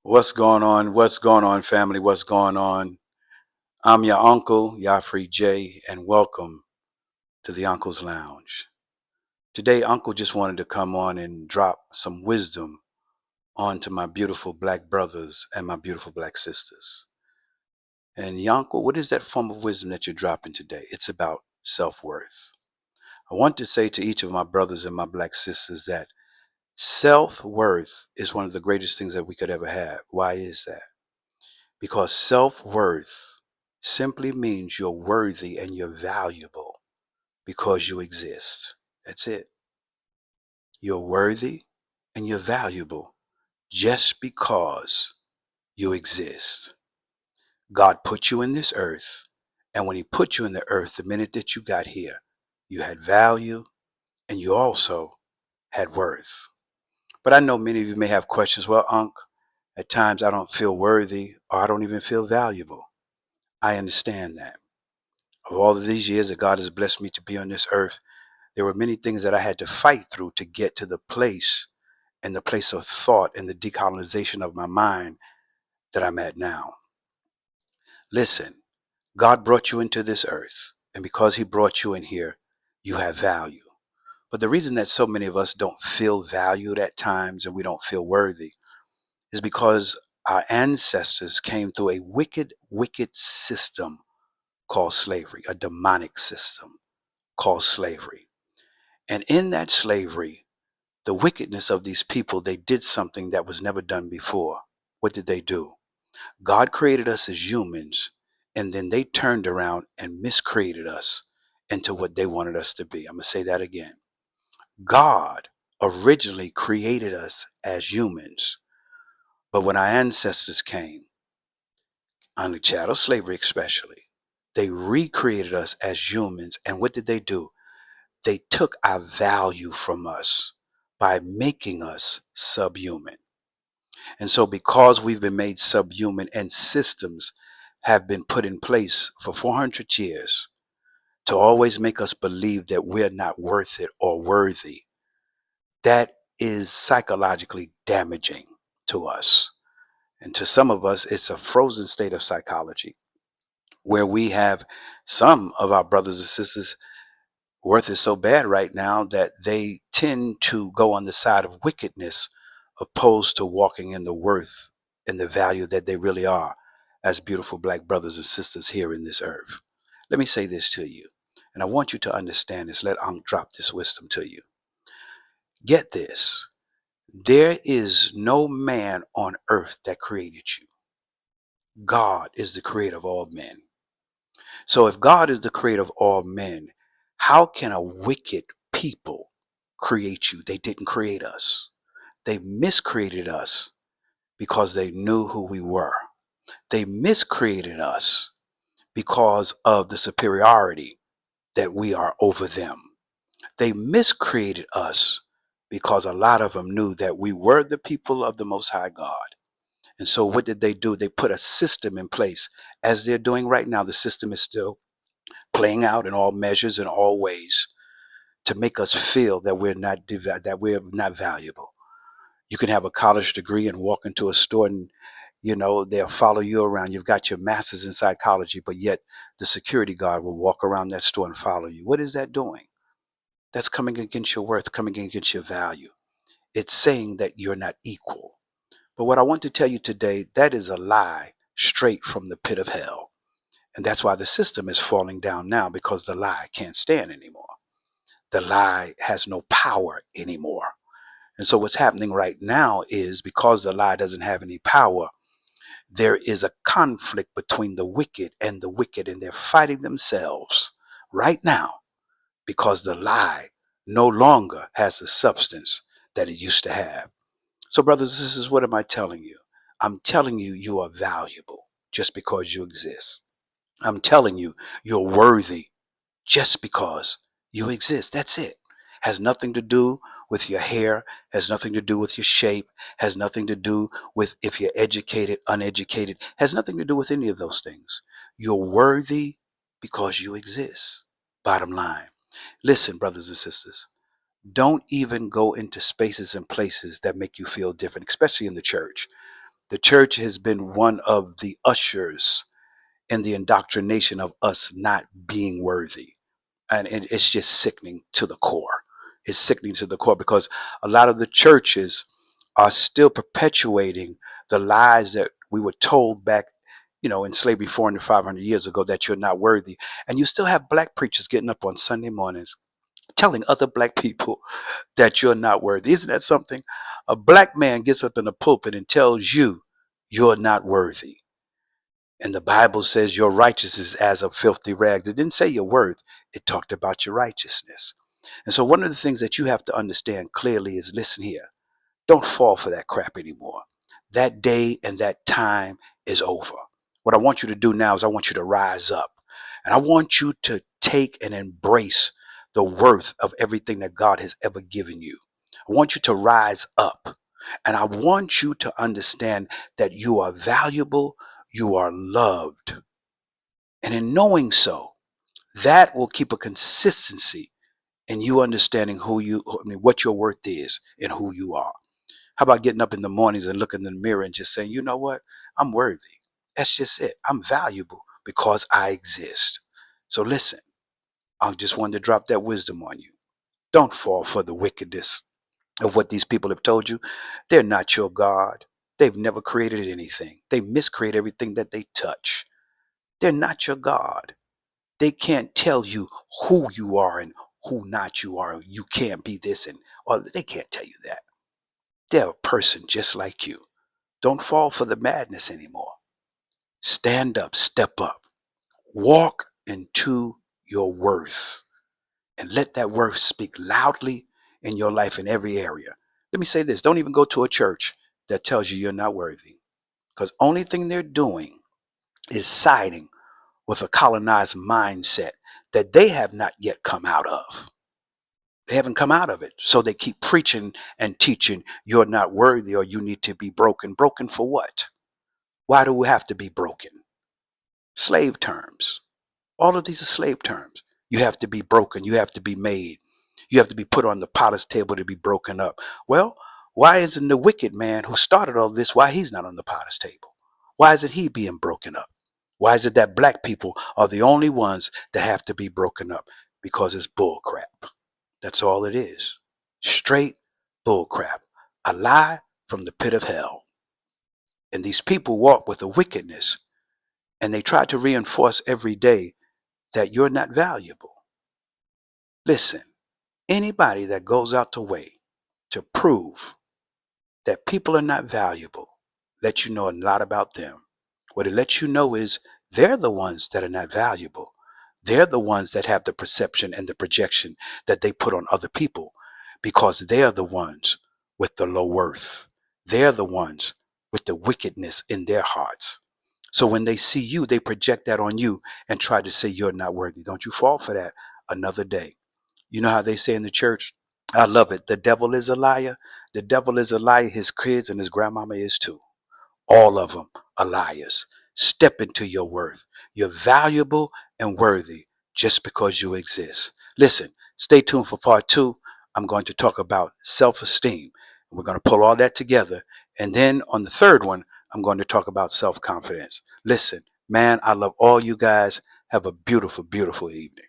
What's going on? What's going on, family? What's going on? I'm your uncle, Yafri J, and welcome to the Uncle's Lounge. Today, Uncle just wanted to come on and drop some wisdom onto my beautiful black brothers and my beautiful black sisters. And Uncle, what is that form of wisdom that you're dropping today? It's about self-worth. I want to say to each of my brothers and my black sisters that self-worth is one of the greatest things that we could ever have. Why is that? Because self-worth simply means you're worthy and you're valuable because you exist. That's it. You're worthy and you're valuable just because you exist. God put you in this earth, and when he put you in the earth, the minute that you got here, you had value and you also had worth. But I know many of you may have questions. Well, Unc, at times I don't feel worthy or I don't even feel valuable. I understand that. Of all of these years that God has blessed me to be on this earth, there were many things that I had to fight through to get to the place and the place of thought and the decolonization of my mind that I'm at now. Listen, God brought you into this earth, and because he brought you in here, you have value. But the reason that so many of us don't feel valued at times and we don't feel worthy is because our ancestors came through a wicked, wicked system called slavery, a demonic system called slavery. And in that slavery, the wickedness of these people, they did something that was never done before. What did they do? God created us as humans, and then they turned around and miscreated us into what they wanted us to be. I'm going to say that again. God originally created us as humans, but when our ancestors came, under chattel slavery especially, they recreated us as humans. And what did they do? They took our value from us by making us subhuman. And so because we've been made subhuman and systems have been put in place for 400 years to always make us believe that we're not worth it or worthy, that is psychologically damaging to us. And to some of us, it's a frozen state of psychology where we have some of our brothers and sisters worth is so bad right now that they tend to go on the side of wickedness opposed to walking in the worth and the value that they really are as beautiful black brothers and sisters here in this earth. Let me say this to you, and I want you to understand this. Let Ankh drop this wisdom to you. Get this. There is no man on earth that created you. God is the creator of all men. So if God is the creator of all men, how can a wicked people create you? They didn't create us. They miscreated us because they knew who we were. They miscreated us because of the superiority that we are over them. They miscreated us because a lot of them knew that we were the people of the Most High God. And so what did they do? They put a system in place. As they're doing right now, the system is still playing out in all measures and all ways to make us feel that we're not valuable. You can have a college degree and walk into a store and they'll follow you around. You've got your master's in psychology, but yet the security guard will walk around that store and follow you. What is that doing? That's coming against your worth, coming against your value. It's saying that you're not equal. But what I want to tell you today, that is a lie straight from the pit of hell. And that's why the system is falling down now, because the lie can't stand anymore. The lie has no power anymore. And so what's happening right now is, because the lie doesn't have any power, there is a conflict between the wicked, and they're fighting themselves right now because the lie no longer has the substance that it used to have. So brothers, this is, what am I telling you? I'm telling you, you are valuable just because you exist. I'm telling you, you're worthy just because you exist. That's it. Has nothing to do with your hair, has nothing to do with your shape, has nothing to do with if you're educated, uneducated, has nothing to do with any of those things. You're worthy because you exist. Bottom line. Listen, brothers and sisters, don't even go into spaces and places that make you feel different, especially in the church. The church has been one of the ushers in the indoctrination of us not being worthy. And it's just sickening to the core. It's sickening to the core because a lot of the churches are still perpetuating the lies that we were told back, in slavery 400, 500 years ago, that you're not worthy. And you still have black preachers getting up on Sunday mornings telling other black people that you're not worthy. Isn't that something? A black man gets up in the pulpit and tells you you're not worthy. And the Bible says your righteousness is as of filthy rags. It didn't say your worth. It talked about your righteousness. And so one of the things that you have to understand clearly is, listen here, don't fall for that crap anymore. That day and that time is over. What I want you to do now is I want you to rise up. And I want you to take and embrace the worth of everything that God has ever given you. I want you to rise up. And I want you to understand that you are valuable, you are loved. And in knowing so, that will keep a consistency in you understanding what your worth is and who you are. How about getting up in the mornings and looking in the mirror and just saying, you know what? I'm worthy. That's just it. I'm valuable because I exist. So listen, I just wanted to drop that wisdom on you. Don't fall for the wickedness of what these people have told you. They're not your God. They've never created anything. They miscreate everything that they touch. They're not your God. They can't tell you who you are and who not you are. You can't be this or they can't tell you that. They're a person just like you. Don't fall for the madness anymore. Stand up, step up, walk into your worth, and let that worth speak loudly in your life in every area. Let me say this, don't even go to a church that tells you you're not worthy, because only thing they're doing is siding with a colonized mindset that they have not yet come out of. They haven't come out of it. So they keep preaching and teaching you're not worthy or you need to be broken. Broken for what? Why do we have to be broken? Slave terms. All of these are slave terms. You have to be broken. You have to be made. You have to be put on the potter's table to be broken up. Well, why isn't the wicked man who started all this, why he's not on the potter's table? Why isn't he being broken up? Why is it that black people are the only ones that have to be broken up? Because it's bull crap. That's all it is. Straight bull crap. A lie from the pit of hell. And these people walk with a wickedness, and they try to reinforce every day that you're not valuable. Listen, anybody that goes out the way to prove that people are not valuable lets you know a lot about them. What it lets you know is they're the ones that are not valuable. They're the ones that have the perception and the projection that they put on other people because they're the ones with the low worth. They're the ones with the wickedness in their hearts. So when they see you, they project that on you and try to say you're not worthy. Don't you fall for that another day. You know how they say in the church? I love it. The devil is a liar. The devil is a liar. His kids and his grandmama is too. All of them are liars. Step into your worth. You're valuable and worthy just because you exist. Listen, stay tuned for part 2. I'm going to talk about self-esteem. We're going to pull all that together. And then on the third one, I'm going to talk about self-confidence. Listen, man, I love all you guys. Have a beautiful, beautiful evening.